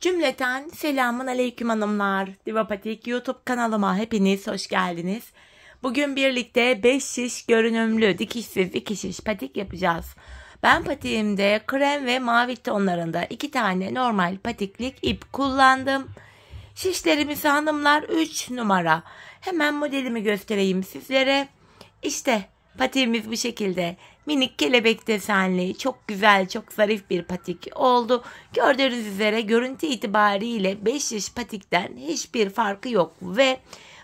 Cümleten selamun aleyküm hanımlar. Divapatik YouTube kanalıma hepiniz hoş geldiniz. Bugün birlikte 5 şiş görünümlü dikişsiz dikiş patik yapacağız. Ben patiğimde krem ve mavi tonlarında 2 tane normal patiklik ip kullandım. Şişlerimiz hanımlar 3 numara. Hemen modelimi göstereyim sizlere. İşte patiğimiz bu şekilde. Minik kelebek desenli, çok güzel, çok zarif bir patik oldu. Gördüğünüz üzere görüntü itibariyle 5 şiş patikten hiçbir farkı yok ve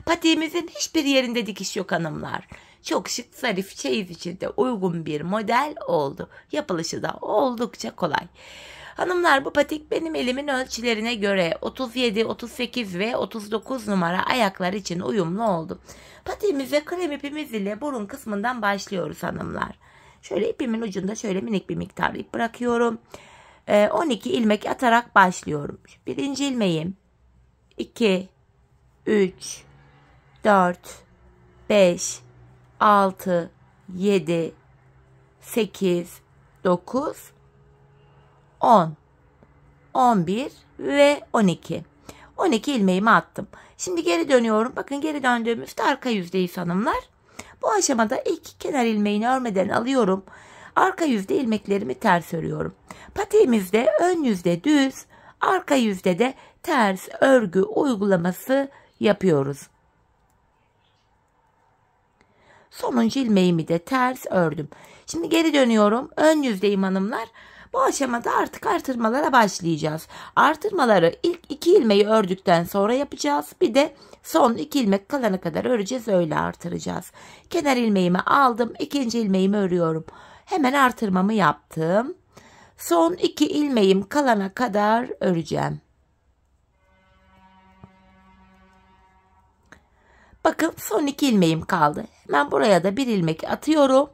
patiğimizin hiçbir yerinde dikiş yok hanımlar. Çok şık, zarif, çeyiz için de uygun bir model oldu. Yapılışı da oldukça kolay. Hanımlar, bu patik benim elimin ölçülerine göre 37, 38 ve 39 numara ayaklar için uyumlu oldu. Patiğimize krem ipimiz ile burun kısmından başlıyoruz hanımlar. Şöyle ipimin ucunda şöyle minik bir miktar ip bırakıyorum. 12 ilmek atarak başlıyorum. Birinci ilmeğim 2, 3, 4, 5, 6, 7, 8, 9, 10, 11 ve 12. 12 ilmeğimi attım. Şimdi geri dönüyorum. Bakın, geri döndüğümüzde arka yüzdeyiz hanımlar. Bu aşamada ilk kenar ilmeğini örmeden alıyorum. Arka yüzde ilmeklerimi ters örüyorum. Patiğimizde ön yüzde düz, arka yüzde de ters örgü uygulaması yapıyoruz. Sonuncu ilmeğimi de ters ördüm. Şimdi geri dönüyorum. Ön yüzdeyim hanımlar. Bu aşamada artık artırmalara başlayacağız. Artırmaları ilk 2 ilmeği ördükten sonra yapacağız. Bir de son 2 ilmek kalana kadar öreceğiz, öyle artıracağız. Kenar ilmeğimi aldım. İkinci ilmeğimi örüyorum. Hemen artırmamı yaptım. Son 2 ilmeğim kalana kadar öreceğim. Bakın, son 2 ilmeğim kaldı. Hemen buraya da 1 ilmek atıyorum.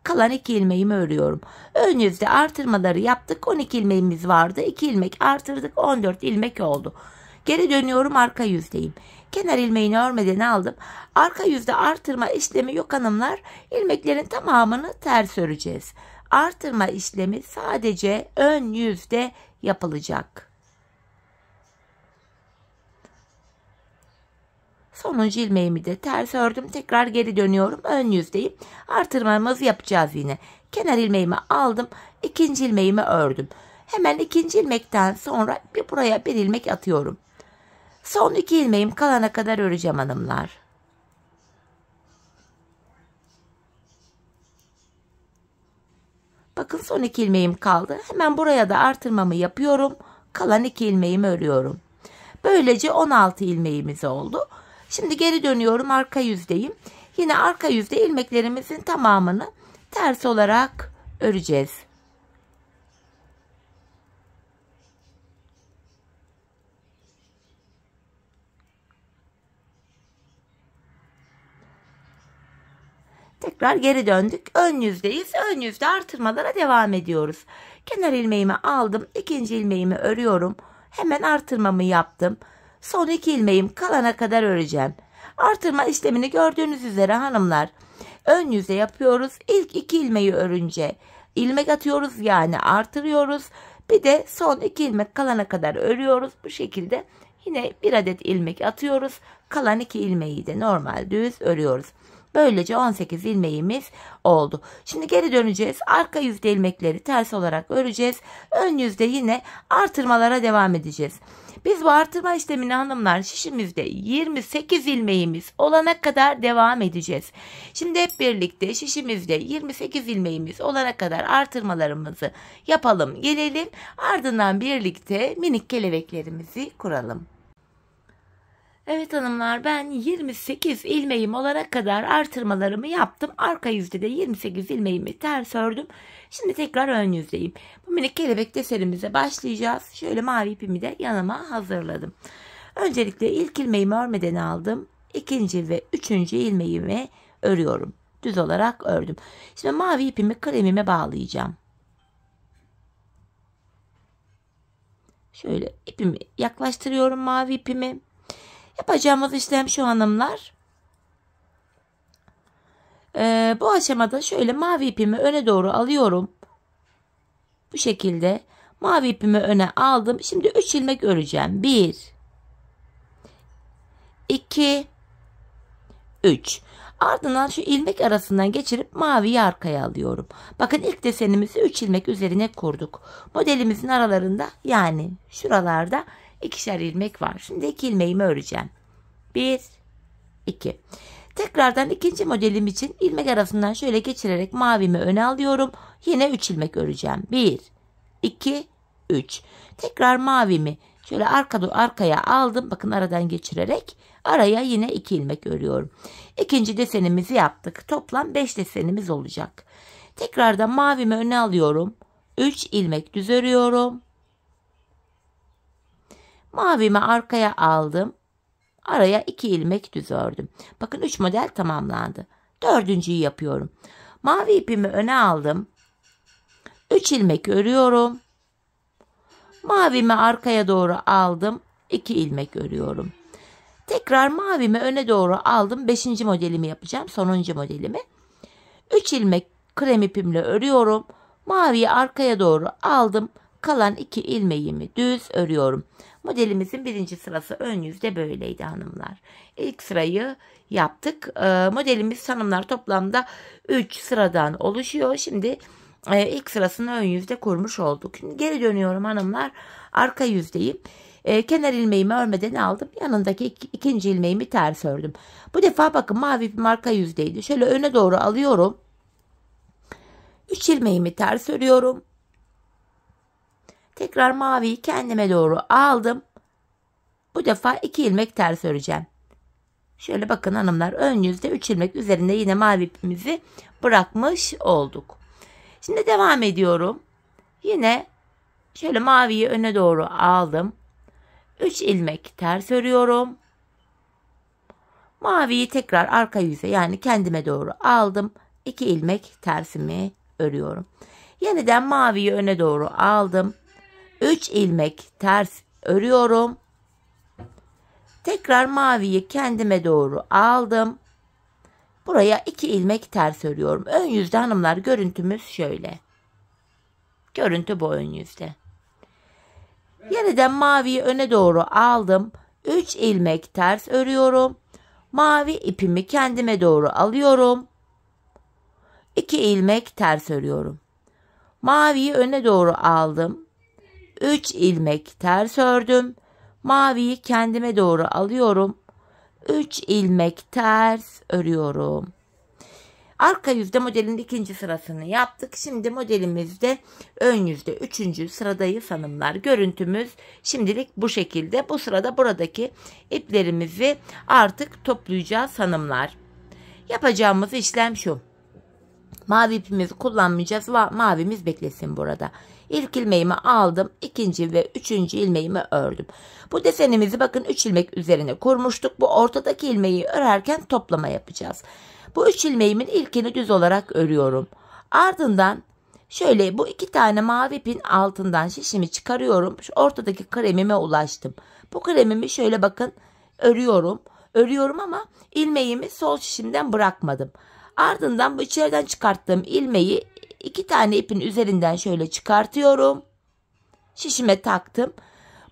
Kalan 2 ilmeğimi örüyorum. Ön yüzde artırmaları yaptık. 12 ilmeğimiz vardı. 2 ilmek artırdık. 14 ilmek oldu. Geri dönüyorum, arka yüzdeyim. Kenar ilmeğini örmeden aldım. Arka yüzde artırma işlemi yok hanımlar. İlmeklerin tamamını ters öreceğiz. Artırma işlemi sadece ön yüzde yapılacak. Sonuncu ilmeğimi de ters ördüm. Tekrar geri dönüyorum. Ön yüzdeyim. Artırmamızı yapacağız yine. Kenar ilmeğimi aldım. İkinci ilmeğimi ördüm. Hemen ikinci ilmekten sonra buraya 1 ilmek atıyorum. Son 2 ilmeğim kalana kadar öreceğim hanımlar. Bakın, son 2 ilmeğim kaldı. Hemen buraya da artırmamı yapıyorum. Kalan 2 ilmeğimi örüyorum. Böylece 16 ilmeğimiz oldu. Şimdi geri dönüyorum, arka yüzdeyim. Yine arka yüzde ilmeklerimizin tamamını ters olarak öreceğiz. Tekrar geri döndük. Ön yüzdeyiz. Ön yüzde artırmalara devam ediyoruz. Kenar ilmeğimi aldım. İkinci ilmeğimi örüyorum. Hemen artırmamı yaptım. Son 2 ilmeğim kalana kadar öreceğim. Artırma işlemini gördüğünüz üzere hanımlar, ön yüzde yapıyoruz. İlk 2 ilmeği örünce ilmek atıyoruz, yani artırıyoruz. Bir de son 2 ilmek kalana kadar örüyoruz. Bu şekilde yine 1 adet ilmek atıyoruz. Kalan 2 ilmeği de normal düz örüyoruz. Böylece 18 ilmeğimiz oldu. Şimdi geri döneceğiz. Arka yüzde ilmekleri ters olarak öreceğiz. Ön yüzde yine artırmalara devam edeceğiz. Biz bu artırma işlemini hanımlar şişimizde 28 ilmeğimiz olana kadar devam edeceğiz. Şimdi hep birlikte şişimizde 28 ilmeğimiz olana kadar artırmalarımızı yapalım, gelelim. Ardından birlikte minik kelebeklerimizi kuralım. Evet hanımlar, ben 28 ilmeğim olana kadar artırmalarımı yaptım. Arka yüzde de 28 ilmeğimi ters ördüm. Şimdi tekrar ön yüzdeyim. Bu minik kelebek desenimize başlayacağız. Şöyle mavi ipimi de yanıma hazırladım. Öncelikle ilk ilmeğimi örmeden aldım. İkinci ve üçüncü ilmeğimi örüyorum. Düz olarak ördüm. Şimdi mavi ipimi kremime bağlayacağım. Şöyle ipimi yaklaştırıyorum, mavi ipimi. Yapacağımız işlem şu hanımlar. Bu aşamada şöyle mavi ipimi öne doğru alıyorum. Bu şekilde Mavi ipimi öne aldım. Şimdi 3 ilmek öreceğim. 1, 2, 3. Ardından şu ilmek arasından geçirip maviyi arkaya alıyorum. Bakın ilk desenimizi 3 ilmek üzerine kurduk. Modelimizin aralarında yani şuralarda ikişer ilmek var. Şimdi 2 ilmeğimi öreceğim. 1, 2. Tekrardan ikinci modelim için ilmek arasından şöyle geçirerek mavimi öne alıyorum. Yine 3 ilmek öreceğim. 1, 2, 3. Tekrar mavimi şöyle arkaya aldım. Bakın aradan geçirerek araya yine 2 ilmek örüyorum. İkinci desenimizi yaptık. Toplam 5 desenimiz olacak. Tekrardan mavimi öne alıyorum. 3 ilmek düz örüyorum. Mavimi arkaya aldım. Araya 2 ilmek düz ördüm. Bakın 3 model tamamlandı. Dördüncüyü yapıyorum. Mavi ipimi öne aldım. 3 ilmek örüyorum. Mavimi arkaya doğru aldım. 2 ilmek örüyorum. Tekrar mavimi öne doğru aldım. 5. modelimi yapacağım. Sonuncu modelimi. 3 ilmek krem ipimle örüyorum. Maviyi arkaya doğru aldım. Kalan 2 ilmeğimi düz örüyorum. Modelimizin birinci sırası ön yüzde böyleydi hanımlar. İlk sırayı yaptık. Modelimiz hanımlar toplamda 3 sıradan oluşuyor. Şimdi ilk sırasını ön yüzde kurmuş olduk. Şimdi geri dönüyorum hanımlar. Arka yüzdeyim. Kenar ilmeğimi örmeden aldım. Yanındaki ikinci ilmeğimi ters ördüm. Bu defa bakın mavi ipim arka yüzdeydi. Şöyle öne doğru alıyorum. 3 ilmeğimi ters örüyorum. Tekrar maviyi kendime doğru aldım. Bu defa 2 ilmek ters öreceğim. Şöyle bakın hanımlar ön yüzde 3 ilmek üzerinde yine mavi ipimizi bırakmış olduk. Şimdi devam ediyorum. Yine şöyle maviyi öne doğru aldım. 3 ilmek ters örüyorum. Maviyi tekrar arka yüze yani kendime doğru aldım. 2 ilmek tersimi örüyorum. Yeniden maviyi öne doğru aldım. 3 ilmek ters örüyorum. Tekrar maviyi kendime doğru aldım. Buraya 2 ilmek ters örüyorum. Ön yüzde hanımlar görüntümüz şöyle. Görüntü bu ön yüzde. Yeniden maviyi öne doğru aldım. 3 ilmek ters örüyorum. Mavi ipimi kendime doğru alıyorum. 2 ilmek ters örüyorum. Maviyi öne doğru aldım. 3 ilmek ters ördüm. Maviyi kendime doğru alıyorum. 3 ilmek ters örüyorum. Arka yüzde modelin ikinci sırasını yaptık. Şimdi modelimizde ön yüzde 3. sıradayız hanımlar. Görüntümüz şimdilik bu şekilde. Bu sırada buradaki iplerimizi artık toplayacağız hanımlar. Yapacağımız işlem şu. Mavi ipimizi kullanmayacağız. Mavimiz beklesin burada. İlk ilmeğimi aldım. İkinci ve üçüncü ilmeğimi ördüm. Bu desenimizi bakın 3 ilmek üzerine kurmuştuk. Bu ortadaki ilmeği örerken toplama yapacağız. Bu 3 ilmeğimin ilkini düz olarak örüyorum. Ardından şöyle bu 2 tane mavi ipin altından şişimi çıkarıyorum. Şu ortadaki kremime ulaştım. Bu kremimi şöyle bakın örüyorum. Örüyorum ama ilmeğimi sol şişimden bırakmadım. Ardından bu içeriden çıkarttığım ilmeği 2 tane ipin üzerinden şöyle çıkartıyorum. Şişime taktım.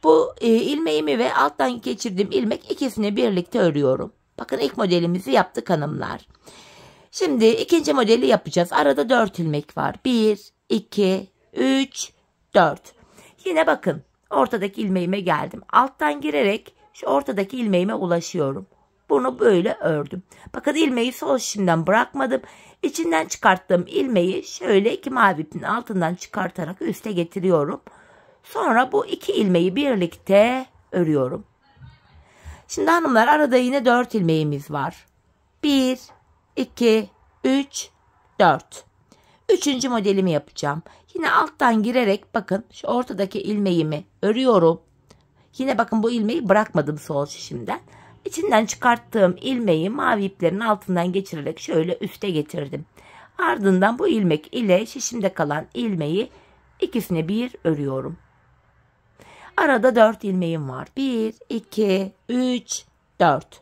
Bu ilmeğimi ve alttan geçirdiğim ilmek ikisini birlikte örüyorum. Bakın ilk modelimizi yaptık hanımlar. Şimdi ikinci modeli yapacağız. Arada 4 ilmek var. 1, 2, 3, 4. Yine bakın ortadaki ilmeğime geldim. Alttan girerek şu ortadaki ilmeğime ulaşıyorum. Bunu böyle ördüm. Bakın ilmeği sol şişimden bırakmadım. İçinden çıkarttığım ilmeği şöyle 2 mavi ipin altından çıkartarak üste getiriyorum. Sonra bu 2 ilmeği birlikte örüyorum. Şimdi hanımlar arada yine 4 ilmeğimiz var. 1, 2, 3, 4. Üçüncü modelimi yapacağım. Yine alttan girerek bakın şu ortadaki ilmeğimi örüyorum. Yine bakın bu ilmeği bırakmadım sol şişimden. İçinden çıkarttığım ilmeği mavi iplerin altından geçirerek şöyle üste getirdim. Ardından bu ilmek ile şişimde kalan ilmeği ikisini bir örüyorum. Arada 4 ilmeğim var. 1, 2, 3, 4.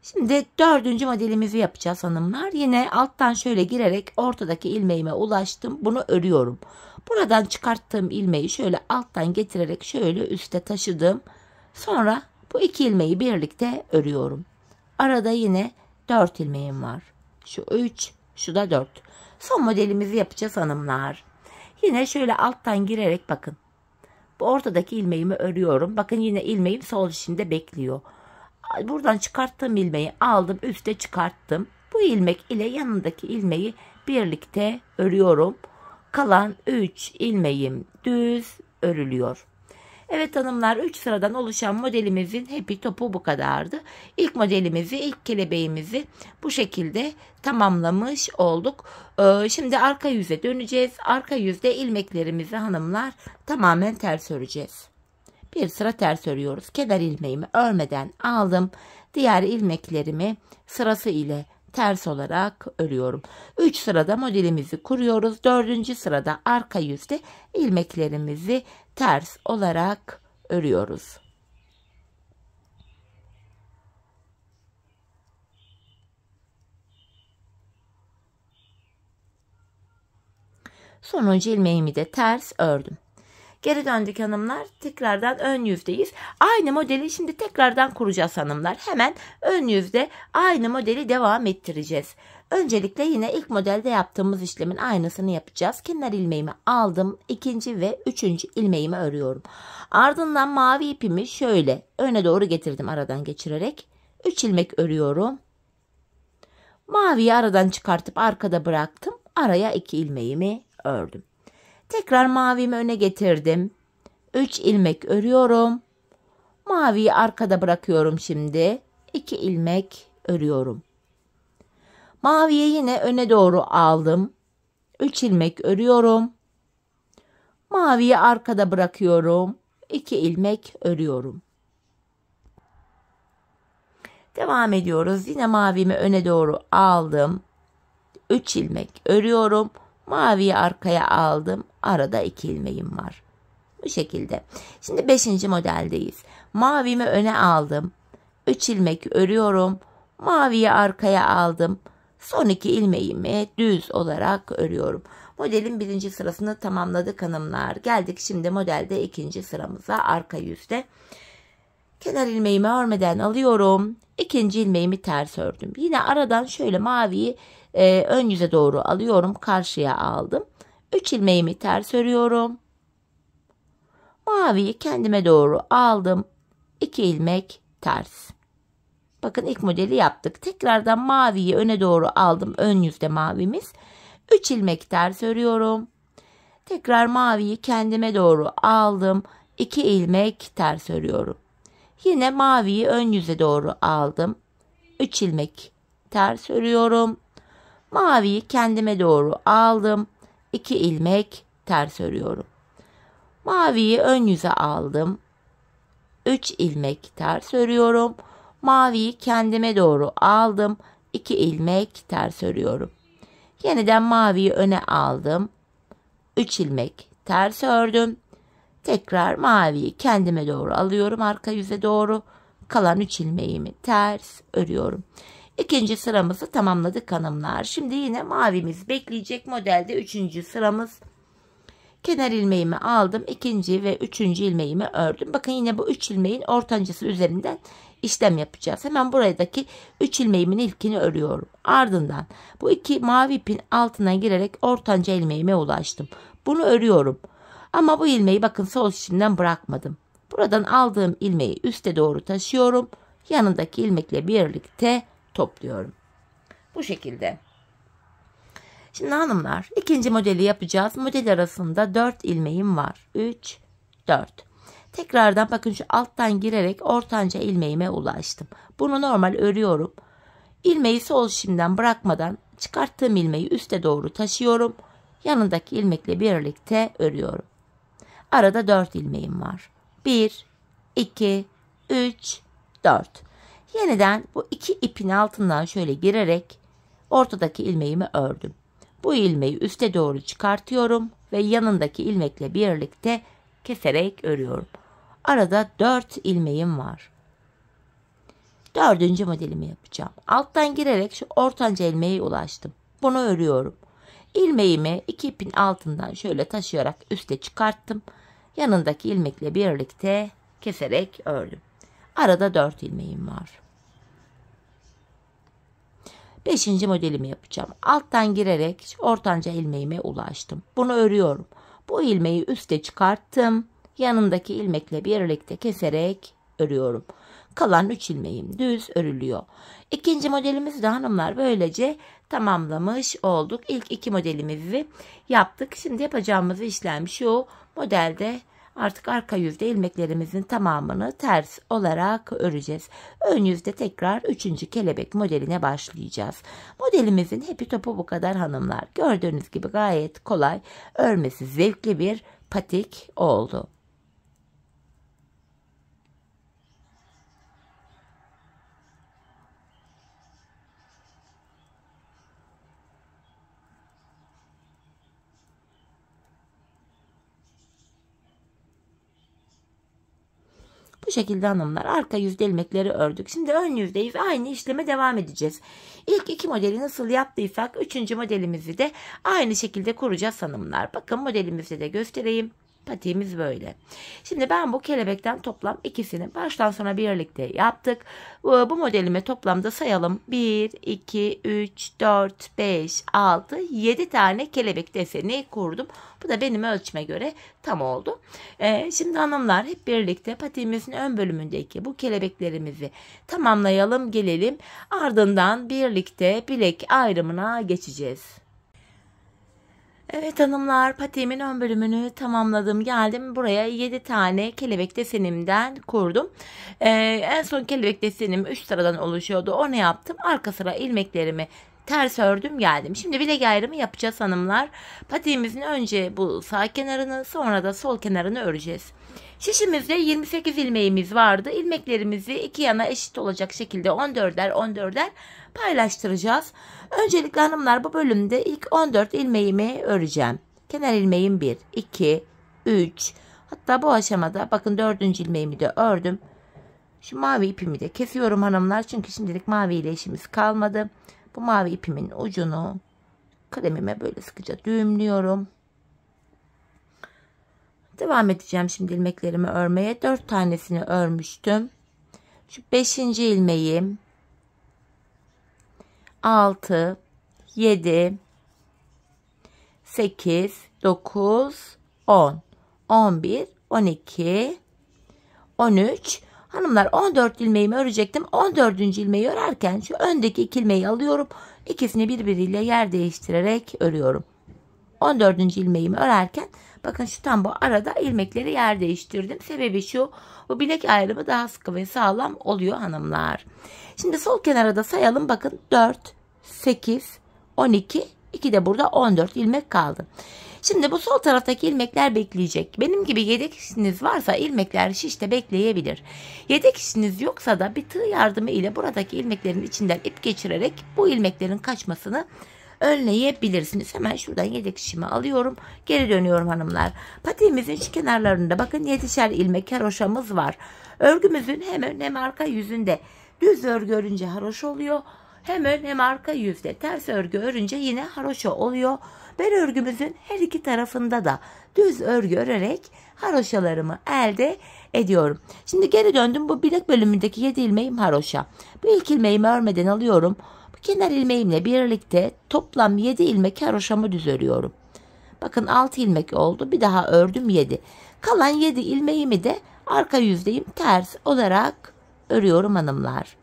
Şimdi 4. modelimizi yapacağız hanımlar. Yine alttan şöyle girerek ortadaki ilmeğime ulaştım. Bunu örüyorum. Buradan çıkarttığım ilmeği şöyle alttan getirerek şöyle üste taşıdım. Sonra bu 2 ilmeği birlikte örüyorum. Arada yine 4 ilmeğim var. Şu 3, şu da 4. Son modelimizi yapacağız hanımlar. Yine şöyle alttan girerek bakın. Bu ortadaki ilmeğimi örüyorum. Bakın yine ilmeğim sol dişimde bekliyor. Buradan çıkarttığım ilmeği aldım, üste çıkarttım. Bu ilmek ile yanındaki ilmeği birlikte örüyorum. Kalan 3 ilmeğim düz örülüyor. Evet hanımlar, 3 sıradan oluşan modelimizin hepi topu bu kadardı. İlk modelimizi, ilk kelebeğimizi bu şekilde tamamlamış olduk. Şimdi arka yüze döneceğiz. Arka yüzde ilmeklerimizi hanımlar tamamen ters öreceğiz. Bir sıra ters örüyoruz. Kenar ilmeğimi örmeden aldım. Diğer ilmeklerimi sırası ile ters olarak örüyorum. 3 sırada modelimizi kuruyoruz. 4. sırada arka yüzde ilmeklerimizi ters olarak örüyoruz. Sonuncu ilmeğimi de ters ördüm. Geri döndük hanımlar. Tekrardan ön yüzdeyiz. Aynı modeli şimdi tekrardan kuracağız hanımlar. Hemen ön yüzde aynı modeli devam ettireceğiz. Öncelikle yine ilk modelde yaptığımız işlemin aynısını yapacağız. Kenar ilmeğimi aldım. 2. ve 3. ilmeğimi örüyorum. Ardından mavi ipimi şöyle öne doğru getirdim aradan geçirerek. 3 ilmek örüyorum. Maviyi aradan çıkartıp arkada bıraktım. Araya 2 ilmeğimi ördüm. Tekrar mavimi öne getirdim. 3 ilmek örüyorum. Maviyi arkada bırakıyorum şimdi. 2 ilmek örüyorum. Maviyi yine öne doğru aldım. 3 ilmek örüyorum. Maviyi arkada bırakıyorum. 2 ilmek örüyorum. Devam ediyoruz. Yine mavimi öne doğru aldım. 3 ilmek örüyorum. Maviyi arkaya aldım. Arada 2 ilmeğim var. Bu şekilde. Şimdi 5. modeldeyiz. Mavimi öne aldım. 3 ilmek örüyorum. Maviyi arkaya aldım. Son 2 ilmeğimi düz olarak örüyorum. Modelin 1. sırasını tamamladık hanımlar. Geldik şimdi modelde 2. sıramıza, arka yüzde. Kenar ilmeğimi örmeden alıyorum. 2. ilmeğimi ters ördüm. Yine aradan şöyle maviyi ön yüze doğru alıyorum. Karşıya aldım. 3 ilmeğimi ters örüyorum. Maviyi kendime doğru aldım. 2 ilmek ters. Bakın ilk modeli yaptık. Tekrardan maviyi öne doğru aldım. Ön yüzde mavimiz. 3 ilmek ters örüyorum. Tekrar maviyi kendime doğru aldım. 2 ilmek ters örüyorum. Yine maviyi ön yüze doğru aldım. 3 ilmek ters örüyorum. Maviyi kendime doğru aldım. 2 ilmek ters örüyorum. Maviyi ön yüze aldım. 3 ilmek ters örüyorum. Maviyi kendime doğru aldım. 2 ilmek ters örüyorum. Yeniden maviyi öne aldım. 3 ilmek ters ördüm. Tekrar maviyi kendime doğru alıyorum. Arka yüze doğru. Kalan 3 ilmeğimi ters örüyorum. 2. sıramızı tamamladık hanımlar. Şimdi yine mavimiz bekleyecek modelde 3. sıramız. Kenar ilmeğimi aldım. 2. ve 3. ilmeğimi ördüm. Bakın yine bu 3 ilmeğin ortancası üzerinden işlem yapacağız. Hemen buradaki 3 ilmeğimin ilkini örüyorum. Ardından bu 2 mavi ipin altına girerek ortanca ilmeğime ulaştım. Bunu örüyorum. Ama bu ilmeği bakın sol şişimden bırakmadım. Buradan aldığım ilmeği üste doğru taşıyorum. Yanındaki ilmekle birlikte topluyorum. Bu şekilde. Şimdi hanımlar 2. modeli yapacağız. Model arasında 4 ilmeğim var. 3, 4. Tekrardan bakın şu alttan girerek ortanca ilmeğime ulaştım. Bunu normal örüyorum. İlmeği sol şişimden bırakmadan çıkarttığım ilmeği üste doğru taşıyorum. Yanındaki ilmekle birlikte örüyorum. Arada 4 ilmeğim var. 1, 2, 3, 4. Yeniden bu 2 ipin altından şöyle girerek ortadaki ilmeğimi ördüm. Bu ilmeği üste doğru çıkartıyorum ve yanındaki ilmekle birlikte keserek örüyorum. Arada 4 ilmeğim var. 4. modelimi yapacağım. Alttan girerek şu ortanca ilmeğe ulaştım. Bunu örüyorum. ilmeğimi 2 ipin altından şöyle taşıyarak üste çıkarttım. Yanındaki ilmekle birlikte keserek ördüm. Arada 4 ilmeğim var. 5. modelimi yapacağım. Alttan girerek ortanca ilmeğime ulaştım. Bunu örüyorum. Bu ilmeği üste çıkarttım. Yanındaki ilmekle birlikte keserek örüyorum. Kalan 3 ilmeğim düz örülüyor. 2. modelimizi de hanımlar böylece tamamlamış olduk. İlk 2 modelimizi yaptık. Şimdi yapacağımız işlem şu. Modelde artık arka yüzde ilmeklerimizin tamamını ters olarak öreceğiz. Ön yüzde tekrar 3. kelebek modeline başlayacağız. Modelimizin hepi topu bu kadar hanımlar. Gördüğünüz gibi gayet kolay, örmesi zevkli bir patik oldu. Bu şekilde hanımlar arka yüzde ilmekleri ördük. Şimdi ön yüzdeyiz. Aynı işleme devam edeceğiz. İlk 2 modeli nasıl yaptıysak 3. modelimizi de aynı şekilde kuracağız hanımlar. Bakın modelimizi de göstereyim. Patiğimiz böyle. Şimdi ben bu kelebekten toplam ikisini baştan sona birlikte yaptık. Bu modelime toplamda sayalım. 1, 2, 3, 4, 5, 6, 7 tane kelebek deseni kurdum. Bu da benim ölçüme göre tam oldu. Şimdi hanımlar hep birlikte patiğimizin ön bölümündeki bu kelebeklerimizi tamamlayalım gelelim. Ardından birlikte bilek ayrımına geçeceğiz. Evet hanımlar, patiğimin ön bölümünü tamamladım. Geldim buraya 7 tane kelebek desenimden kurdum. En son kelebek desenim 3 sıradan oluşuyordu. Onu yaptım. Arka sıra ilmeklerimi ters ördüm geldim. Şimdi bilek ayrımı yapacağız hanımlar. Patiğimizin önce bu sağ kenarını sonra da sol kenarını öreceğiz. Şişimizde 28 ilmeğimiz vardı. İlmeklerimizi iki yana eşit olacak şekilde 14'er 14'er paylaştıracağız. Öncelikle hanımlar bu bölümde ilk 14 ilmeğimi öreceğim. Kenar ilmeğim 1, 2, 3. Hatta bu aşamada bakın 4. ilmeğimi de ördüm. Şu mavi ipimi de kesiyorum hanımlar. Çünkü şimdilik mavi ile işimiz kalmadı. Bu mavi ipimin ucunu kalemime böyle sıkıca düğümlüyorum. Devam edeceğim şimdi ilmeklerimi örmeye. 4 tanesini örmüştüm. Şu 5. ilmeğim 6, 7, 8, 9, 10, 11, 12, 13. Hanımlar 14 ilmeğimi örecektim. 14. ilmeği örerken şu öndeki 2 ilmeği alıyorum. İkisini birbiriyle yer değiştirerek örüyorum. 14. ilmeğimi örerken bakın şu tam bu arada ilmekleri yer değiştirdim. Sebebi şu, bu bilek ayrımı daha sıkı ve sağlam oluyor hanımlar. Şimdi sol kenara da sayalım. Bakın 4, 8, 12, 2 de burada 14 ilmek kaldı. Şimdi bu sol taraftaki ilmekler bekleyecek. Benim gibi yedek işiniz varsa ilmekler şişte bekleyebilir. Yedek işiniz yoksa da bir tığ yardımı ile buradaki ilmeklerin içinden ip geçirerek bu ilmeklerin kaçmasını önleyebilirsiniz. Hemen şuradan yedek şişimi alıyorum. Geri dönüyorum hanımlar. Patiğimizin şu kenarlarında bakın 7'şer ilmek haroşamız var. Örgümüzün hem ön hem arka yüzünde düz örgü örünce haroşa oluyor. Hem ön hem arka yüzde ters örgü örünce yine haroşa oluyor. Ben örgümüzün her iki tarafında da düz örgü örerek haroşalarımı elde ediyorum. Şimdi geri döndüm. Bu bilek bölümündeki 7 ilmeğim haroşa. Bu ilk ilmeğimi örmeden alıyorum. Bu kenar ilmeğimle birlikte toplam 7 ilmek haroşamı düz örüyorum. Bakın 6 ilmek oldu. Bir daha ördüm 7. Kalan 7 ilmeğimi de arka yüzdeyim ters olarak örüyorum hanımlar.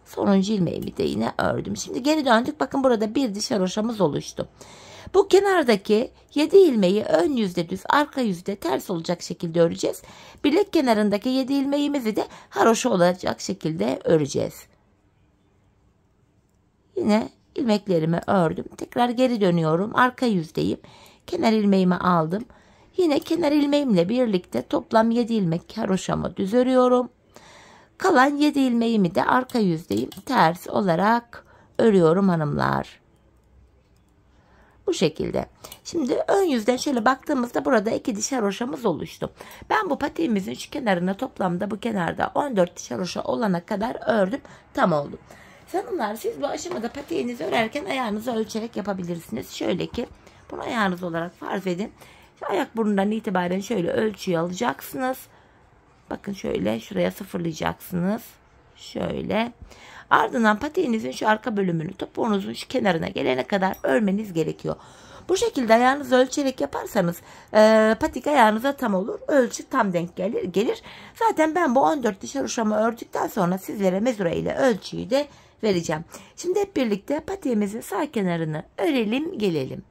Sonuncu ilmeğimi de yine ördüm. Şimdi geri döndük. Bakın burada bir diş haroşamız oluştu. Bu kenardaki 7 ilmeği ön yüzde düz, arka yüzde ters olacak şekilde öreceğiz. Bilek kenarındaki 7 ilmeğimizi de haroşa olacak şekilde öreceğiz. Yine ilmeklerimi ördüm. Tekrar geri dönüyorum. Arka yüzdeyim. Kenar ilmeğimi aldım. Yine kenar ilmeğimle birlikte toplam 7 ilmek haroşamı düz örüyorum. Kalan 7 ilmeğimi de arka yüzdeyim ters olarak örüyorum hanımlar. Bu şekilde. Şimdi ön yüzden şöyle baktığımızda burada 2 diş haroşamız oluştu. Ben bu patiğimizin şu kenarına toplamda bu kenarda 14 diş haroşa olana kadar ördüm. Tam oldu. Hanımlar, siz bu aşamada patiğinizi örerken ayağınızı ölçerek yapabilirsiniz. Şöyle ki bunu ayağınız olarak farz edin. Şu ayak burnundan itibaren şöyle ölçüyü alacaksınız. Bakın şöyle şuraya sıfırlayacaksınız. Şöyle. Ardından patiğinizin şu arka bölümünü topuğunuzun şu kenarına gelene kadar örmeniz gerekiyor. Bu şekilde ayağınızı ölçerek yaparsanız patik ayağınıza tam olur. Ölçü tam denk gelir. Zaten ben bu 14 diş haroşamı ördükten sonra sizlere mezure ile ölçüyü de vereceğim. Şimdi hep birlikte patiğimizin sağ kenarını örelim gelelim.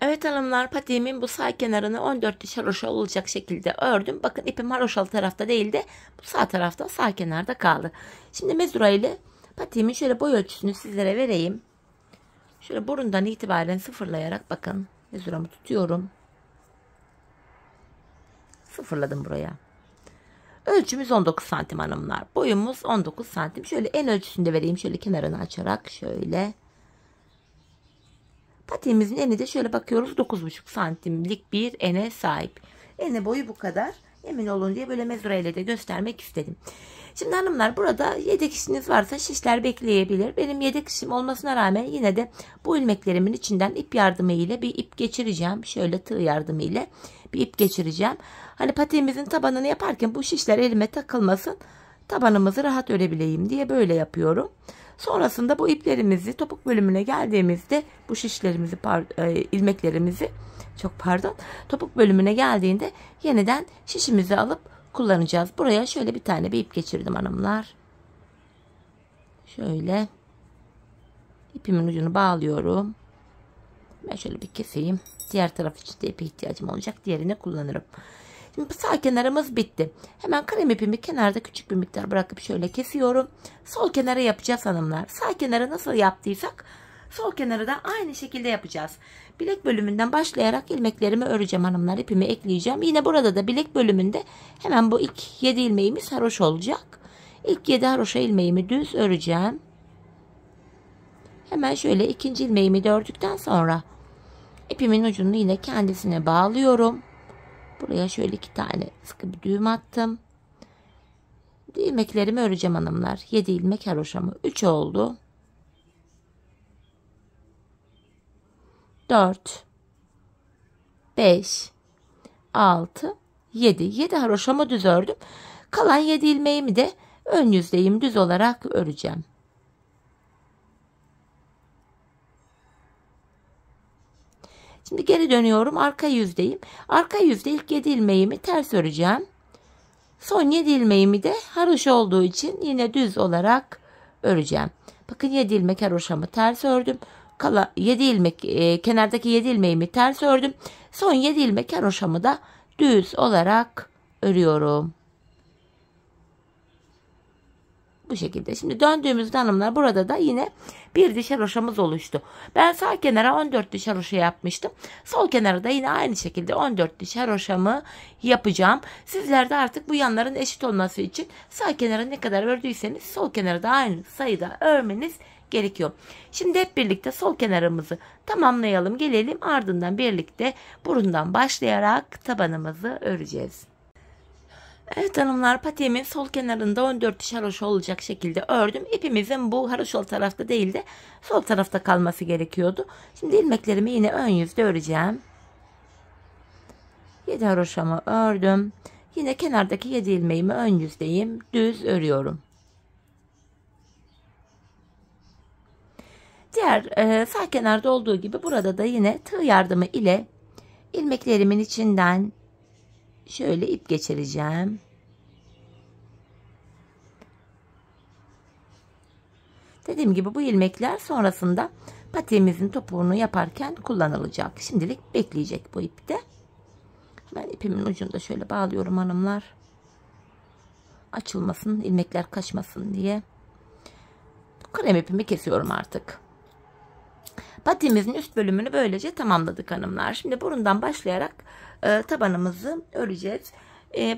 Evet hanımlar, patiğimin bu sağ kenarını 14 diş haroşa olacak şekilde ördüm. Bakın ipim haroşalı tarafta değil de bu sağ tarafta, sağ kenarda kaldı. Şimdi mezura ile patiğimin şöyle boy ölçüsünü sizlere vereyim. Şöyle burundan itibaren sıfırlayarak bakın mezuramı tutuyorum. Sıfırladım buraya. Ölçümüz 19 santim hanımlar. Boyumuz 19 santim. Şöyle en ölçüsünü de vereyim. Şöyle kenarını açarak şöyle. Patiğimizin eni de şöyle bakıyoruz 9,5 santimlik bir ene sahip. Ene boyu bu kadar. Emin olun diye böyle mezura ile de göstermek istedim. Şimdi hanımlar, burada yedek işiniz varsa şişler bekleyebilir. Benim yedek işim olmasına rağmen yine de bu ilmeklerimin içinden ip yardımı ile bir ip geçireceğim. Şöyle tığ yardımı ile bir ip geçireceğim. Hani patiğimizin tabanını yaparken bu şişler elime takılmasın. Tabanımızı rahat örebileyim diye böyle yapıyorum. Sonrasında bu iplerimizi topuk bölümüne geldiğimizde bu şişlerimizi ilmeklerimizi topuk bölümüne geldiğinde yeniden şişimizi alıp kullanacağız. Buraya şöyle bir tane bir ip geçirdim hanımlar. Şöyle ipimin ucunu bağlıyorum. Ben şöyle bir keseyim. Diğer taraf için de ipe ihtiyacım olacak. Diğerini kullanırım. Şimdi sağ kenarımız bitti. Hemen krem ipimi kenarda küçük bir miktar bırakıp şöyle kesiyorum. Sol kenara yapacağız hanımlar. Sağ kenarı nasıl yaptıysak sol kenarı da aynı şekilde yapacağız. Bilek bölümünden başlayarak ilmeklerimi öreceğim hanımlar. İpimi ekleyeceğim. Yine burada da bilek bölümünde hemen bu ilk 7 ilmeğimiz haroş olacak. İlk 7 haroşa ilmeğimi düz öreceğim. Hemen şöyle ikinci ilmeğimi de ördükten sonra ipimin ucunu yine kendisine bağlıyorum. Buraya şöyle 2 tane sıkı bir düğüm attım. İlmeklerimi öreceğim hanımlar. 7 ilmek haroşamı 3 oldu. 4 5 6 7 7 haroşamı düz ördüm. Kalan 7 ilmeğimi de ön yüzdeyim düz olarak öreceğim. Şimdi geri dönüyorum, arka yüzdeyim. Arka yüzde ilk 7 ilmeğimi ters öreceğim. Son 7 ilmeğimi de haroş olduğu için yine düz olarak öreceğim. Bakın 7 ilmek haroşamı ters ördüm. 7 ilmek kenardaki 7 ilmeğimi ters ördüm. Son 7 ilmek haroşamı da düz olarak örüyorum. Bu şekilde. Şimdi döndüğümüzde hanımlar burada da yine bir diş haroşamız oluştu. Ben sağ kenara 14 diş haroşa yapmıştım. Sol kenara da yine aynı şekilde 14 diş haroşamı yapacağım. Sizler de artık bu yanların eşit olması için sağ kenara ne kadar ördüyseniz sol kenara da aynı sayıda örmeniz gerekiyor. Şimdi hep birlikte sol kenarımızı tamamlayalım gelelim. Ardından birlikte burundan başlayarak tabanımızı öreceğiz. Evet hanımlar, patiğimin sol kenarında 14 diş haroşa olacak şekilde ördüm. İpimizin bu haroşalı tarafta değil de sol tarafta kalması gerekiyordu. Şimdi ilmeklerimi yine ön yüzde öreceğim. 7 haroşamı ördüm. Yine kenardaki 7 ilmeğimi ön yüzdeyim. Düz örüyorum. Diğer sağ kenarda olduğu gibi burada da yine tığ yardımı ile ilmeklerimin içinden şöyle ip geçireceğim. Dediğim gibi bu ilmekler sonrasında patiğimizin topuğunu yaparken kullanılacak. Şimdilik bekleyecek bu ipte. Ben ipimin ucunu da şöyle bağlıyorum hanımlar. Açılmasın, ilmekler kaçmasın diye. Krem ipimi kesiyorum artık. Patiğimizin üst bölümünü böylece tamamladık hanımlar. Şimdi burundan başlayarak tabanımızı öreceğiz.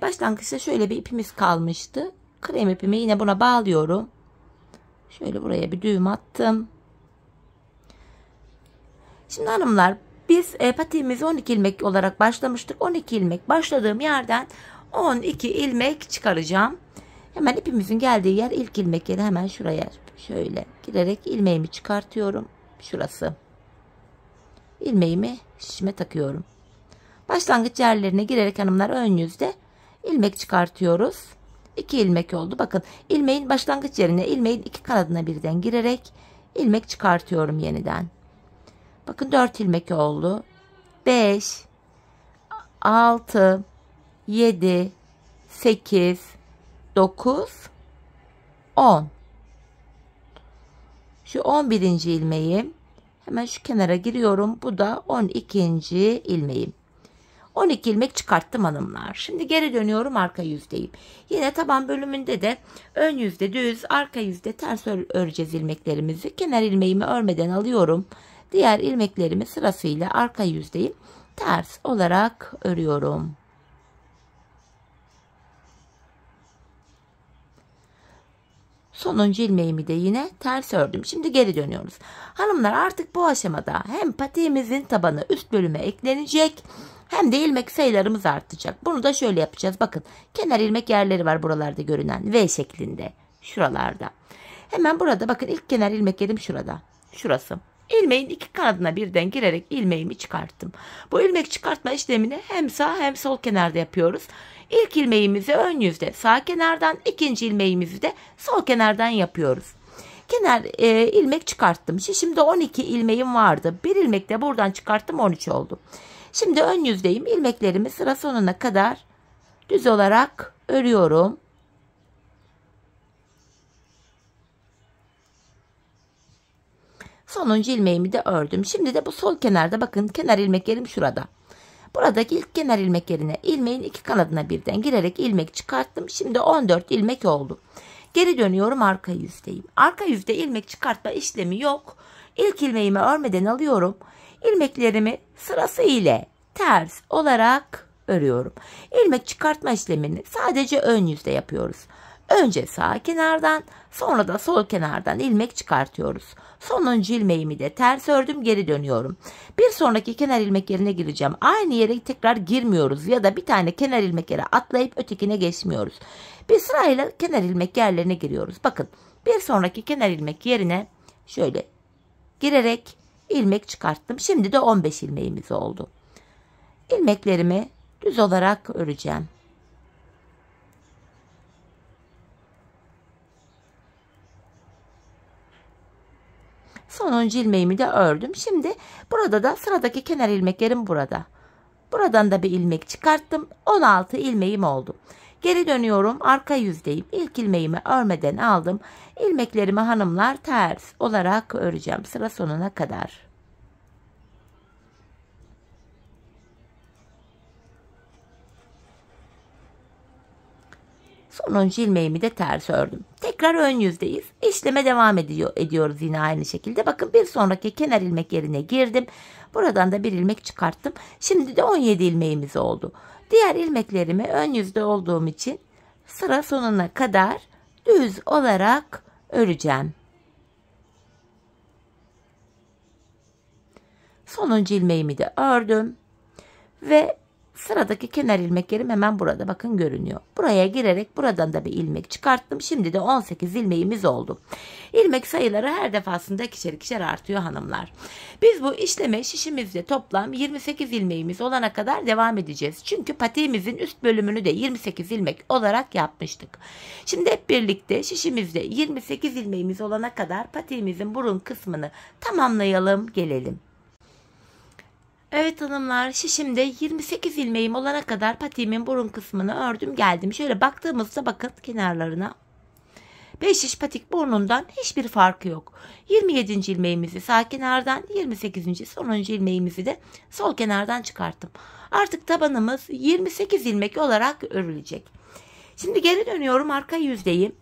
Başlangıçta şöyle bir ipimiz kalmıştı. Krem ipimi yine buna bağlıyorum. Şöyle buraya bir düğüm attım. Şimdi hanımlar, biz patiğimizi 12 ilmek olarak başlamıştık. 12 ilmek başladığım yerden 12 ilmek çıkaracağım. Hemen ipimizin geldiği yer ilk ilmek yeri, hemen şuraya şöyle girerek ilmeğimi çıkartıyorum. Şurası. İlmeğimi şişime takıyorum. Başlangıç yerlerine girerek hanımlar ön yüzde ilmek çıkartıyoruz. 2 ilmek oldu. Bakın ilmeğin başlangıç yerine ilmeğin 2 kanadına birden girerek ilmek çıkartıyorum yeniden. Bakın 4 ilmek oldu. 5, 6, 7, 8, 9, 10. Şu 11. ilmeğim. Hemen şu kenara giriyorum. Bu da 12. ilmeğim. 12 ilmek çıkarttım hanımlar. Şimdi geri dönüyorum, arka yüzdeyim. Yine taban bölümünde de ön yüzde düz, arka yüzde ters öreceğiz ilmeklerimizi. Kenar ilmeğimi örmeden alıyorum. Diğer ilmeklerimi sırasıyla arka yüzdeyim ters olarak örüyorum. Sonuncu ilmeğimi de yine ters ördüm. Şimdi geri dönüyoruz. Hanımlar artık bu aşamada hem patiğimizin tabanı üst bölüme eklenecek hem de ilmek sayılarımız artacak. Bunu da şöyle yapacağız. Bakın kenar ilmek yerleri var buralarda görünen V şeklinde. Şuralarda. Hemen burada bakın ilk kenar ilmek yerim şurada. Şurası. İlmeğin 2 kanadına birden girerek ilmeğimi çıkarttım. Bu ilmek çıkartma işlemini hem sağ hem sol kenarda yapıyoruz. İlk ilmeğimizi ön yüzde sağ kenardan, ikinci ilmeğimizi de sol kenardan yapıyoruz. Kenar ilmek çıkarttım. Şimdi 12 ilmeğim vardı. Bir ilmek de buradan çıkarttım, 13 oldu. Şimdi ön yüzdeyim. İlmeklerimi sıra sonuna kadar düz olarak örüyorum. Sonuncu ilmeğimi de ördüm. Şimdi de bu sol kenarda bakın kenar ilmek yerim şurada. Buradaki ilk kenar ilmek yerine ilmeğin 2 kanadına birden girerek ilmek çıkarttım. Şimdi 14 ilmek oldu. Geri dönüyorum, arka yüzdeyim. Arka yüzde ilmek çıkartma işlemi yok. İlk ilmeğimi örmeden alıyorum. İlmeklerimi sırası ile ters olarak örüyorum. İlmek çıkartma işlemini sadece ön yüzde yapıyoruz. Önce sağ kenardan, sonra da sol kenardan ilmek çıkartıyoruz. Sonuncu ilmeğimi de ters ördüm, geri dönüyorum. Bir sonraki kenar ilmek yerine gireceğim. Aynı yere tekrar girmiyoruz ya da bir tane kenar ilmek yere atlayıp ötekine geçmiyoruz. Bir sırayla kenar ilmek yerlerine giriyoruz. Bakın bir sonraki kenar ilmek yerine şöyle girerek ilmek çıkarttım. Şimdi de 15 ilmeğimiz oldu. İlmeklerimi düz olarak öreceğim. Sonuncu ilmeğimi de ördüm. Şimdi burada da sıradaki kenar ilmeklerim burada. Buradan da bir ilmek çıkarttım. 16 ilmeğim oldu. Geri dönüyorum. Arka yüzdeyim. İlk ilmeğimi örmeden aldım. İlmeklerimi hanımlar ters olarak öreceğim sıra sonuna kadar. Sonuncu ilmeğimi de ters ördüm. Tekrar ön yüzdeyiz. İşleme devam ediyoruz yine aynı şekilde. Bakın bir sonraki kenar ilmek yerine girdim. Buradan da bir ilmek çıkarttım. Şimdi de 17 ilmeğimiz oldu. Diğer ilmeklerimi ön yüzde olduğum için sıra sonuna kadar düz olarak öreceğim. Sonuncu ilmeğimi de ördüm. Ve sıradaki kenar ilmeklerim hemen burada bakın görünüyor. Buraya girerek buradan da bir ilmek çıkarttım. Şimdi de 18 ilmeğimiz oldu. İlmek sayıları her defasında ikişer ikişer artıyor hanımlar. Biz bu işleme şişimizde toplam 28 ilmeğimiz olana kadar devam edeceğiz. Çünkü patiğimizin üst bölümünü de 28 ilmek olarak yapmıştık. Şimdi hep birlikte şişimizde 28 ilmeğimiz olana kadar patiğimizin burun kısmını tamamlayalım, gelelim. Evet hanımlar, şişimde 28 ilmeğim olana kadar patiğimin burun kısmını ördüm geldim. Şöyle baktığımızda bakın kenarlarına 5 şiş patik burnundan hiçbir farkı yok. 27. ilmeğimizi sağ kenardan, 28. sonuncu ilmeğimizi de sol kenardan çıkarttım. Artık tabanımız 28 ilmek olarak örülecek. Şimdi geri dönüyorum, arka yüzdeyim.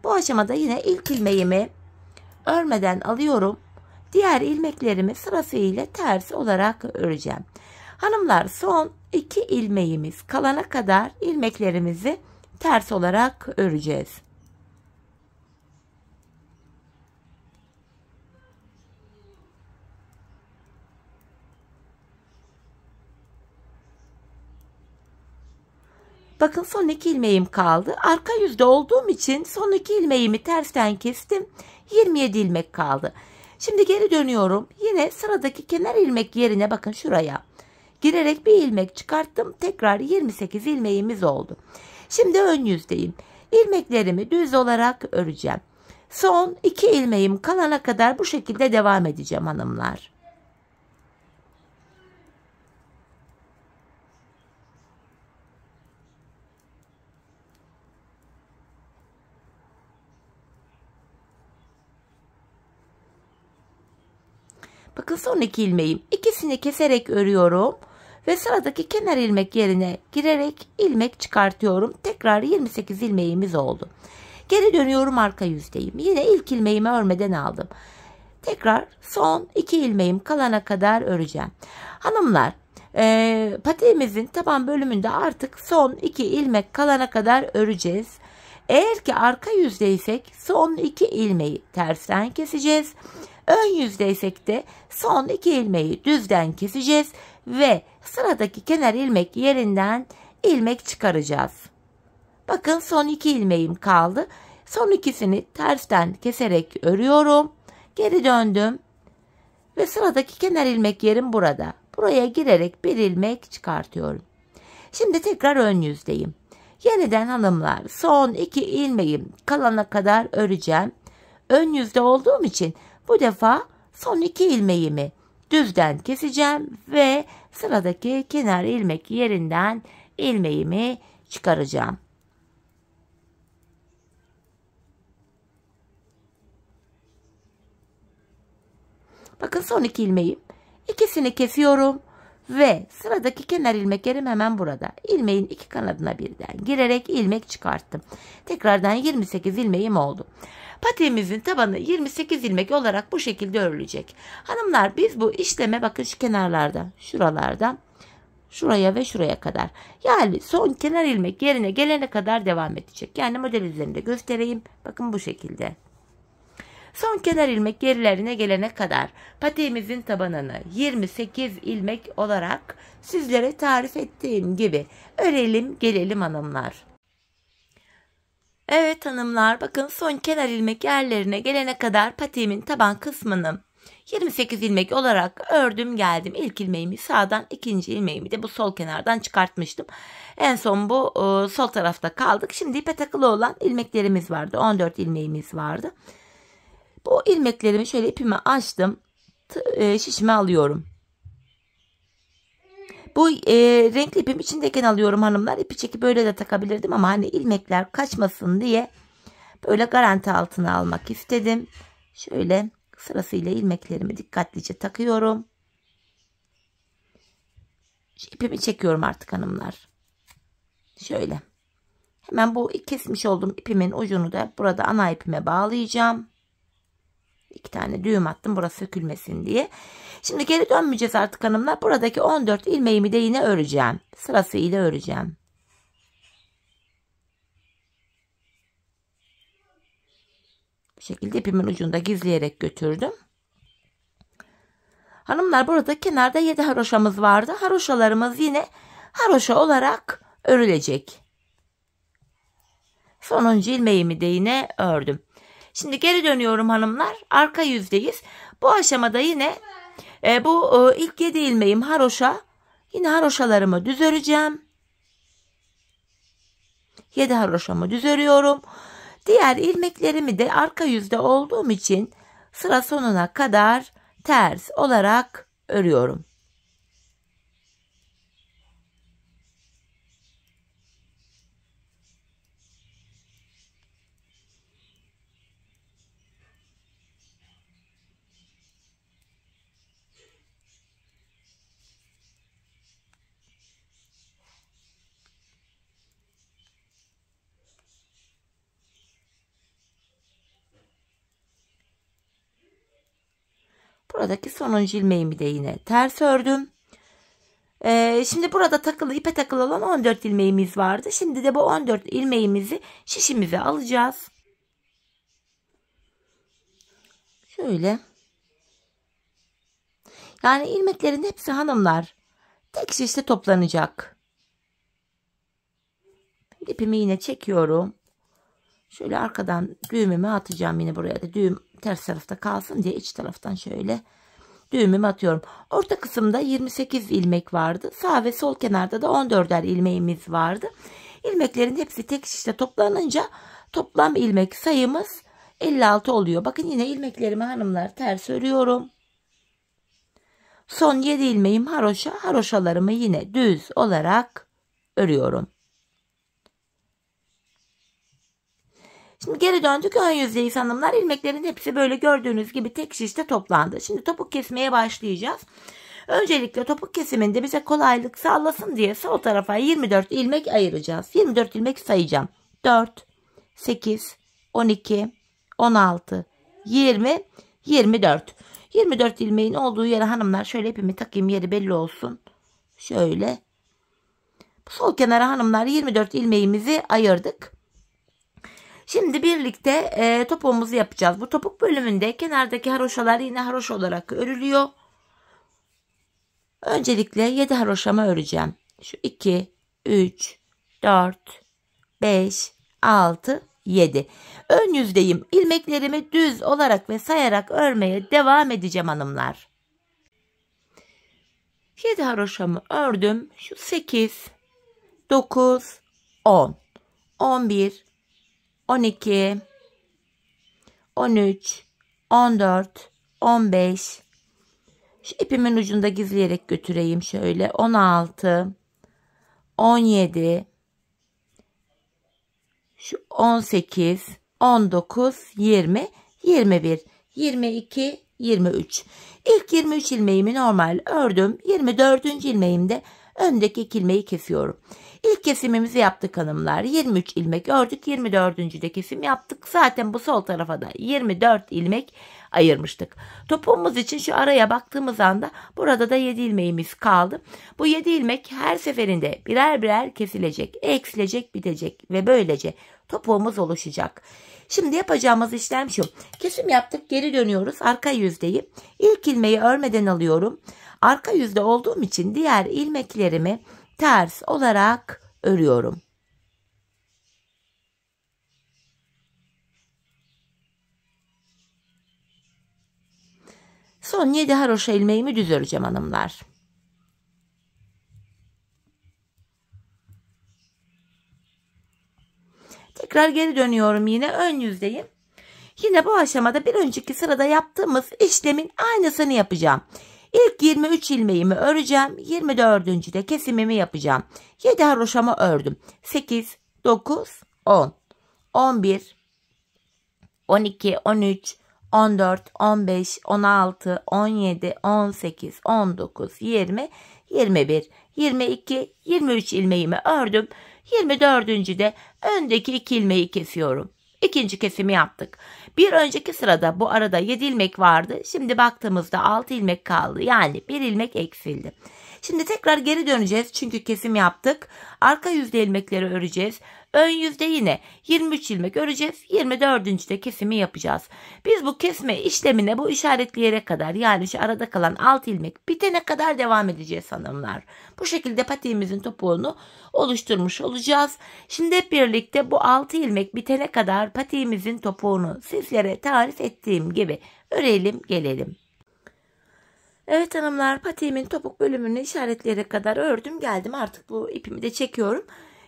Bu aşamada yine ilk ilmeğimi örmeden alıyorum. Diğer ilmeklerimi sırasıyla ters olarak öreceğim. Hanımlar son 2 ilmeğimiz kalana kadar ilmeklerimizi ters olarak öreceğiz. Bakın son 2 ilmeğim kaldı. Arka yüzde olduğum için son 2 ilmeğimi tersten kestim. 27 ilmek kaldı. Şimdi geri dönüyorum. Yine sıradaki kenar ilmek yerine bakın şuraya girerek bir ilmek çıkarttım. Tekrar 28 ilmeğimiz oldu. Şimdi ön yüzdeyim. İlmeklerimi düz olarak öreceğim. Son 2 ilmeğim kalana kadar bu şekilde devam edeceğim hanımlar. Bakın son 2 ilmeğim. İkisini keserek örüyorum. Ve sıradaki kenar ilmek yerine girerek ilmek çıkartıyorum. Tekrar 28 ilmeğimiz oldu. Geri dönüyorum, arka yüzdeyim. Yine ilk ilmeğimi örmeden aldım. Tekrar son 2 ilmeğim kalana kadar öreceğim. Hanımlar, patiğimizin taban bölümünde artık son 2 ilmek kalana kadar öreceğiz. Eğer ki arka yüzdeysek son 2 ilmeği tersten keseceğiz. Ön yüzdeysek de son 2 ilmeği düzden keseceğiz ve sıradaki kenar ilmek yerinden ilmek çıkaracağız. Bakın son 2 ilmeğim kaldı. Son ikisini tersten keserek örüyorum. Geri döndüm ve sıradaki kenar ilmek yerim burada. Buraya girerek bir ilmek çıkartıyorum. Şimdi tekrar ön yüzdeyim. Yeniden hanımlar son 2 ilmeğim kalana kadar öreceğim. Ön yüzde olduğum için bu defa son 2 ilmeğimi düzden keseceğim ve sıradaki kenar ilmek yerinden ilmeğimi çıkaracağım. Bakın son 2 ilmeğim. İkisini kesiyorum ve sıradaki kenar ilmek yerim hemen burada. İlmeğin 2 kanadına birden girerek ilmek çıkarttım. Tekrardan 28 ilmeğim oldu. Patiğimizin tabanı 28 ilmek olarak bu şekilde örülecek. Hanımlar, biz bu işleme bakın şu kenarlarda, şuralarda, şuraya ve şuraya kadar. Yani son kenar ilmek yerine gelene kadar devam edecek. Yani model üzerinde göstereyim. Bakın bu şekilde. Son kenar ilmek yerlerine gelene kadar patiğimizin tabanını 28 ilmek olarak sizlere tarif ettiğim gibi örelim gelelim hanımlar. Evet hanımlar, bakın son kenar ilmek yerlerine gelene kadar patiğimin taban kısmını 28 ilmek olarak ördüm geldim. İlk ilmeğimi sağdan, ikinci ilmeğimi de bu sol kenardan çıkartmıştım. En son bu sol tarafta kaldık. Şimdi ipe takılı olan ilmeklerimiz vardı. 14 ilmeğimiz vardı. Bu ilmeklerimi şöyle ipimi açtım. Şişime alıyorum. Bu renkli ipim içindeyken alıyorum hanımlar. İpi çekip böyle de takabilirdim ama hani ilmekler kaçmasın diye böyle garanti altına almak istedim. Şöyle sırasıyla ilmeklerimi dikkatlice takıyorum. İpimi çekiyorum artık hanımlar. Şöyle. Hemen bu kesmiş olduğum ipimin ucunu da burada ana ipime bağlayacağım. 2 tane düğüm attım burası sökülmesin diye. Şimdi geri dönmeyeceğiz artık hanımlar. Buradaki 14 ilmeğimi de yine öreceğim. Sırasıyla öreceğim. Bu şekilde ipimin ucunda gizleyerek götürdüm. Hanımlar, burada kenarda 7 haroşamız vardı. Haroşalarımız yine haroşa olarak örülecek. Sonuncu ilmeğimi de yine ördüm. Şimdi geri dönüyorum hanımlar. Arka yüzdeyiz. Bu aşamada yine bu ilk 7 ilmeğim haroşa. Yine haroşalarımı düz öreceğim. 7 haroşamı düz örüyorum. Diğer ilmeklerimi de arka yüzde olduğum için sıra sonuna kadar ters olarak örüyorum. Buradaki sonuncu ilmeğimi de yine ters ördüm. Şimdi burada takılı, ipe takılı olan 14 ilmeğimiz vardı. Şimdi de bu 14 ilmeğimizi şişimize alacağız. Şöyle. Yani ilmeklerin hepsi hanımlar tek şişte toplanacak. İpimi yine çekiyorum. Şöyle arkadan düğümümü atacağım yine buraya da. Düğüm ters tarafta kalsın diye iç taraftan şöyle düğümümü atıyorum. Orta kısımda 28 ilmek vardı. Sağ ve sol kenarda da 14'er ilmeğimiz vardı. İlmeklerin hepsi tek şişte toplanınca toplam ilmek sayımız 56 oluyor. Bakın yine ilmeklerimi hanımlar ters örüyorum. Son 7 ilmeğim haroşa. Haroşalarımı yine düz olarak örüyorum. Şimdi geri döndük, ön yüzdeyiz hanımlar. İlmeklerin hepsi böyle gördüğünüz gibi tek şişte toplandı. Şimdi topuk kesmeye başlayacağız. Öncelikle topuk kesiminde bize kolaylık sağlasın diye sol tarafa 24 ilmek ayıracağız. 24 ilmek sayacağım. 4, 8, 12, 16, 20, 24. 24 ilmeğin olduğu yere hanımlar şöyle ipimi takayım, yeri belli olsun. Şöyle. Sol kenara hanımlar 24 ilmeğimizi ayırdık. Şimdi birlikte topuğumuzu yapacağız. Bu topuk bölümünde kenardaki haroşalar yine haroşa olarak örülüyor. Öncelikle 7 haroşamı öreceğim. Şu 2, 3, 4, 5, 6, 7. Ön yüzdeyim. İlmeklerimi düz olarak ve sayarak örmeye devam edeceğim hanımlar. 7 haroşamı ördüm. Şu 8, 9, 10, 11, 12, 13, 14, 15. Şu ipimin ucunda gizleyerek götüreyim şöyle. 16, 17, şu 18, 19, 20, 21, 22, 23. İlk 23 ilmeğimi normal ördüm. 24. ilmeğimde öndeki 2 ilmeği kesiyorum. İlk kesimimizi yaptık hanımlar. 23 ilmek ördük. 24. de kesim yaptık. Zaten bu sol tarafa da 24 ilmek ayırmıştık. Topuğumuz için şu araya baktığımız anda burada da 7 ilmeğimiz kaldı. Bu 7 ilmek her seferinde birer birer kesilecek, eksilecek, bitecek ve böylece topuğumuz oluşacak. Şimdi yapacağımız işlem şu. Kesim yaptık, geri dönüyoruz. Arka yüzdeyi ilk ilmeği örmeden alıyorum. Arka yüzde olduğum için diğer ilmeklerimi ters olarak örüyorum. Son 7 haroşa ilmeğimi düz öreceğim hanımlar. Tekrar geri dönüyorum, yine ön yüzdeyim. Yine bu aşamada bir önceki sırada yaptığımız işlemin aynısını yapacağım. İlk 23 ilmeğimi öreceğim. 24. de kesimimi yapacağım. 7 haroşamı ördüm. 8, 9, 10, 11, 12, 13, 14, 15, 16, 17, 18, 19, 20, 21, 22, 23 ilmeğimi ördüm. 24. de öndeki 2 ilmeği kesiyorum. İkinci kesimi yaptık. Bir önceki sırada bu arada 7 ilmek vardı. Şimdi baktığımızda 6 ilmek kaldı. Yani 1 ilmek eksildi. Şimdi tekrar geri döneceğiz. Çünkü kesim yaptık. Arka yüzde ilmekleri öreceğiz. Ön yüzde yine 23 ilmek öreceğiz. 24. de kesimi yapacağız. Biz bu kesme işlemine bu işaretli kadar, yani şu arada kalan 6 ilmek bitene kadar devam edeceğiz hanımlar. Bu şekilde patiğimizin topuğunu oluşturmuş olacağız. Şimdi hep birlikte bu 6 ilmek bitene kadar patiğimizin topuğunu sizlere tarif ettiğim gibi örelim gelelim. Evet hanımlar, patiğimin topuk bölümünü işaretleyerek kadar ördüm geldim. Artık bu ipimi de çekiyorum.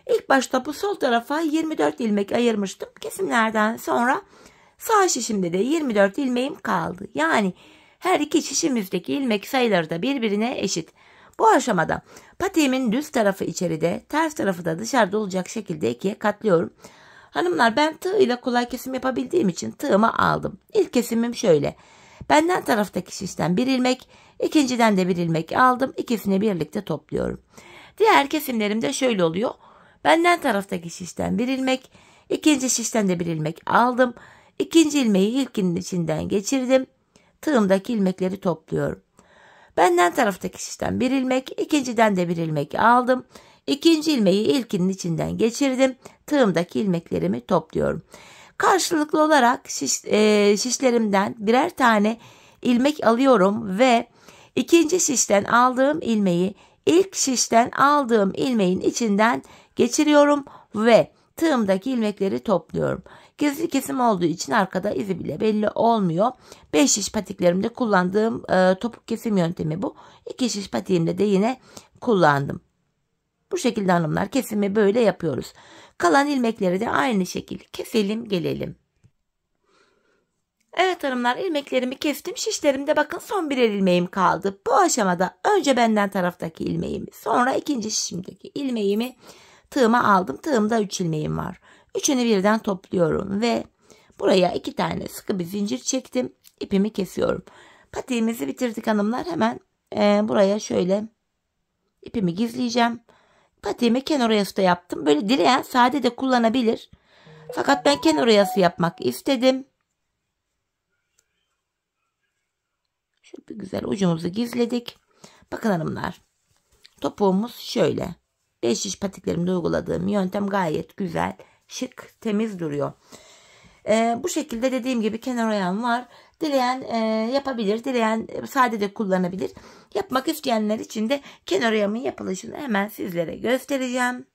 İlk başta bu sol tarafa 24 ilmek ayırmıştım. Kesimlerden sonra sağ şişimde de 24 ilmeğim kaldı. Yani her iki şişimizdeki ilmek sayıları da birbirine eşit. Bu aşamada patiğimin düz tarafı içeride, ters tarafı da dışarıda olacak şekilde ikiye katlıyorum. Hanımlar, ben tığ ile kolay kesim yapabildiğim için tığımı aldım. İlk kesimim şöyle. Benden taraftaki şişten bir ilmek, ikinciden de bir ilmek aldım. İkisini birlikte topluyorum. Diğer kesimlerim de şöyle oluyor. Benden taraftaki şişten bir ilmek, ikinci şişten de bir ilmek aldım. İkinci ilmeği ilkinin içinden geçirdim. Tığımdaki ilmekleri topluyorum. Benden taraftaki şişten bir ilmek, ikinciden de bir ilmek aldım. İkinci ilmeği ilkinin içinden geçirdim. Tığımdaki ilmeklerimi topluyorum. Karşılıklı olarak şişlerimden birer tane ilmek alıyorum ve ikinci şişten aldığım ilmeği ilk şişten aldığım ilmeğin içinden geçiriyorum ve tığımdaki ilmekleri topluyorum. Gizli kesim olduğu için arkada izi bile belli olmuyor. 5 şiş patiklerimde kullandığım topuk kesim yöntemi bu. 2 şiş patiğimde de yine kullandım. Bu şekilde hanımlar, kesimi böyle yapıyoruz. Kalan ilmekleri de aynı şekilde keselim gelelim. Evet hanımlar, ilmeklerimi kestim. Şişlerimde bakın son birer ilmeğim kaldı. Bu aşamada önce benden taraftaki ilmeğimi, sonra ikinci şişimdeki ilmeğimi tığıma aldım. Tığımda 3 ilmeğim var. Üçünü birden topluyorum ve buraya 2 tane sıkı bir zincir çektim. İpimi kesiyorum. Patiğimizi bitirdik hanımlar. Hemen buraya şöyle ipimi gizleyeceğim. Patiğimi kenar oyası da yaptım. Böyle dileyen sade de kullanabilir. Fakat ben kenar oyası yapmak istedim. Şöyle bir güzel ucumuzu gizledik. Bakın hanımlar. Topuğumuz şöyle. 5 şiş patiklerimde uyguladığım yöntem gayet güzel, şık, temiz duruyor. Bu şekilde dediğim gibi kenar oyam var. Dileyen yapabilir, dileyen sade de kullanabilir. Yapmak isteyenler için de kenar oyamın yapılışını hemen sizlere göstereceğim.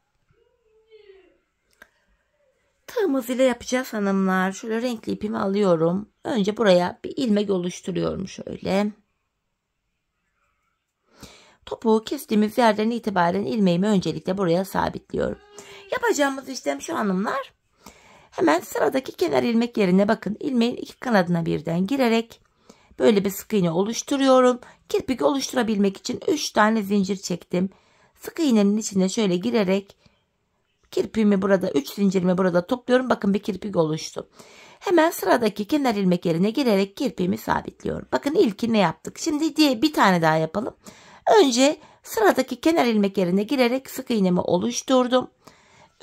Tığımız ile yapacağız hanımlar. Şöyle renkli ipimi alıyorum. Önce buraya bir ilmek oluşturuyorum şöyle. Topuğu kestiğimiz yerden itibaren ilmeğimi öncelikle buraya sabitliyorum. Yapacağımız işlem şu hanımlar. Hemen sıradaki kenar ilmek yerine bakın, ilmeğin iki kanadına birden girerek böyle bir sık iğne oluşturuyorum. Kirpik oluşturabilmek için 3 tane zincir çektim. Sık iğnenin içine şöyle girerek kirpiğimi burada, 3 zincirimi burada topluyorum. Bakın bir kirpik oluştu. Hemen sıradaki kenar ilmek yerine girerek kirpiğimi sabitliyorum. Bakın ilki ne yaptık? Şimdi bir tane daha yapalım. Önce sıradaki kenar ilmek yerine girerek sık iğnemi oluşturdum.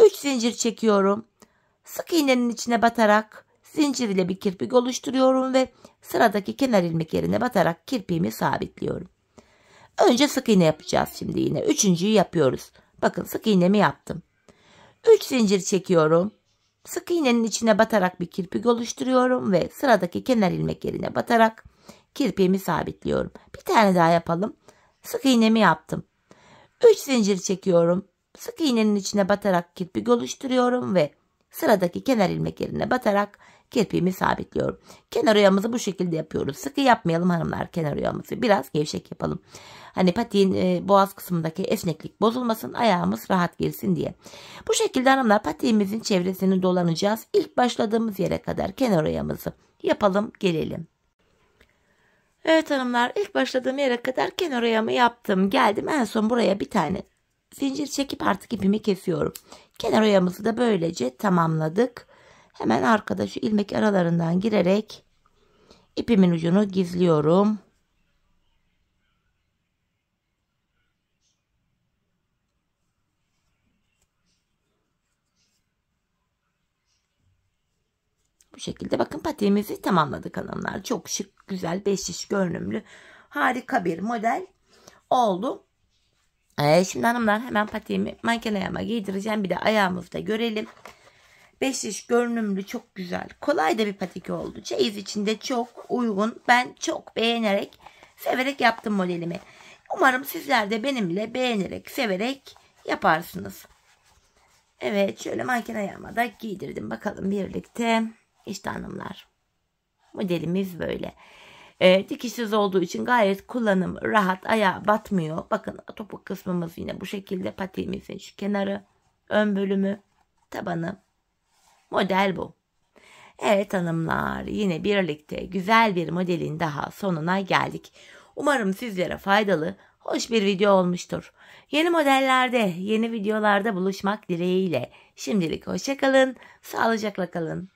3 zincir çekiyorum. Sık iğnenin içine batarak zincir ile bir kirpik oluşturuyorum ve sıradaki kenar ilmek yerine batarak kirpiğimi sabitliyorum. Önce sık iğne yapacağız şimdi yine. Üçüncüyü yapıyoruz. Bakın sık iğnemi yaptım. 3 zincir çekiyorum. Sık iğnenin içine batarak bir kirpik oluşturuyorum ve sıradaki kenar ilmek yerine batarak kirpiğimi sabitliyorum. Bir tane daha yapalım. Sık iğnemi yaptım. 3 zincir çekiyorum. Sık iğnenin içine batarak kirpik oluşturuyorum ve sıradaki kenar ilmek yerine batarak kirpiğimi sabitliyorum. Kenar oyamızı bu şekilde yapıyoruz. Sıkı yapmayalım hanımlar kenar oyamızı. Biraz gevşek yapalım. Hani patiğin boğaz kısmındaki esneklik bozulmasın, ayağımız rahat girsin diye. Bu şekilde hanımlar patiğimizin çevresini dolanacağız. İlk başladığımız yere kadar kenar oyamızı yapalım gelelim. Evet hanımlar, ilk başladığım yere kadar kenar oyamı yaptım. Geldim en son buraya bir tane zincir çekip artık ipimi kesiyorum. Kenar oyamızı da böylece tamamladık. Hemen arkada şu ilmek aralarından girerek ipimin ucunu gizliyorum. Bu şekilde bakın patiğimizi tamamladık hanımlar. Çok şık, güzel, 5 şiş görünümlü, harika bir model oldu. Şimdi hanımlar hemen patiğimi manken ayağıma giydireceğim. Bir de ayağımızda görelim. 5 şiş görünümlü, çok güzel, kolay da bir patik oldu. Çeyiz içinde çok uygun. Ben çok beğenerek, severek yaptım modelimi. Umarım sizler de benimle beğenerek, severek yaparsınız. Evet, şöyle manken ayağıma da giydirdim. Bakalım birlikte. İşte hanımlar, modelimiz böyle. Dikişsiz olduğu için gayet kullanım rahat, ayağa batmıyor. Bakın topuk kısmımız yine bu şekilde, patiğimizin şu kenarı, ön bölümü, tabanı. Model bu. Evet hanımlar, yine birlikte güzel bir modelin daha sonuna geldik. Umarım sizlere faydalı, hoş bir video olmuştur. Yeni modellerde, yeni videolarda buluşmak dileğiyle. Şimdilik hoşça kalın, sağlıcakla kalın.